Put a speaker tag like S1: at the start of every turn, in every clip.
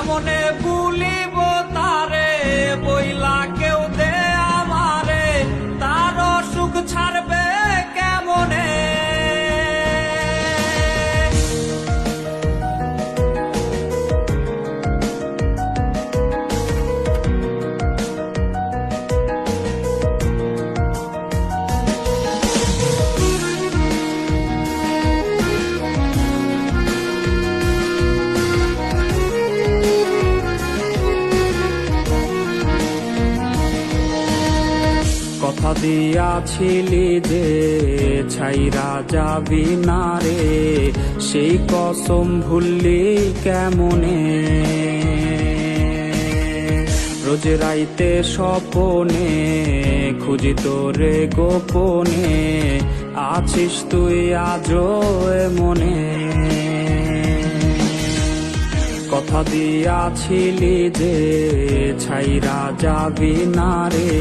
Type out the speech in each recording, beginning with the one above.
S1: কেমনে ভুলিব তারে বইলা কেউ দে আমারে, তার সুখ ছাড়বে কেমনে। কথা দিয়াছিলি যে ছাইরা যাবি না রে, সেই কসম ভুললি কেমনে। রোজ রাইতে স্বপনে খুঁজি তোরে গোপনে, আছিস তুই আজও মনে। কথা দিয়াছিলি যে ছাইরা যাবি না রে,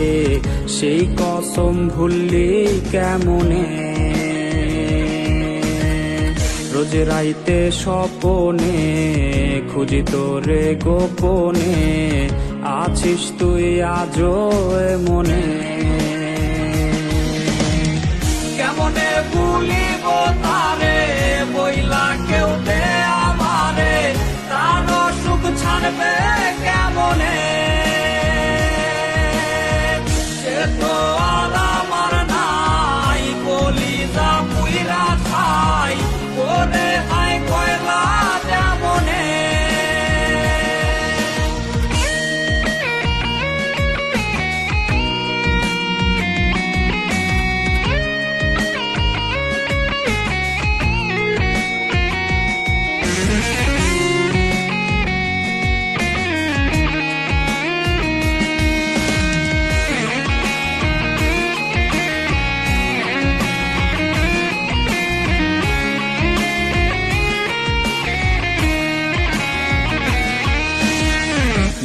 S1: সেই কসম ভুললি কেমনে। রোজ রাইতে স্বপনে খুঁজি তোরে গোপনে, আছিস তুই আজও মনে। কেমনে ভুলিব তারে বইলা কেউ দে আমারে, তার সুখ ছাড়বে কেমনে। সে তো আর আমার নাই, কলিজা পুইরা খাই করে হাই কয়লা যেমনে।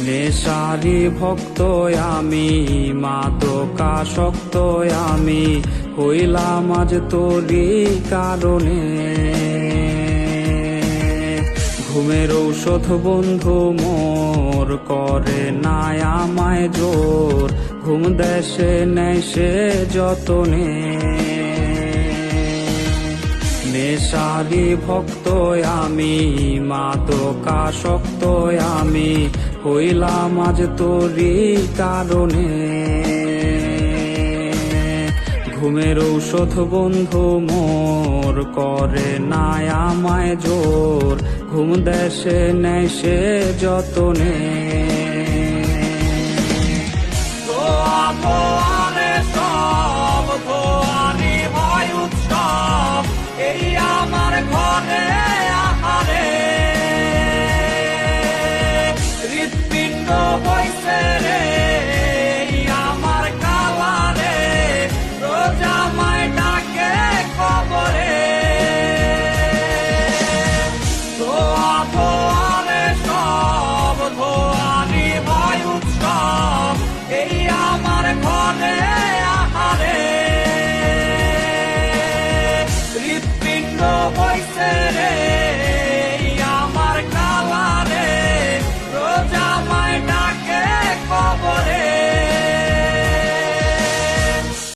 S1: নেশারি ভক্ত আমি, মাদকাসক্ত আমি, হইলাম আজ তোরই কারণে। ঘুমের ঔষধ বন্ধু মোর করে না আমায় জোর, ঘুম দেশে নেয় সে যতনে। নেশারি ভক্ত আমি, মাদকাসক্ত আমি, হইলাম আজ তোরই কারণে। ঘুমের ঔষধ বন্ধু মোর করে না আমায় জোর, ঘুম দেশে নেয় সে যতনে। সব ভোয়ারি হয় উৎসব, এই আমার ঘরে আহারে। হৃৎপিণ্ড বইছে রে আমার কালারে, রোজ আমায় ডাকে কবরে। ধোয়া ধোয়ারে সব ধোয়ারি হয় উৎসব, এই আমার ঘরে আহারে। হৃৎপিণ্ড বইছে রে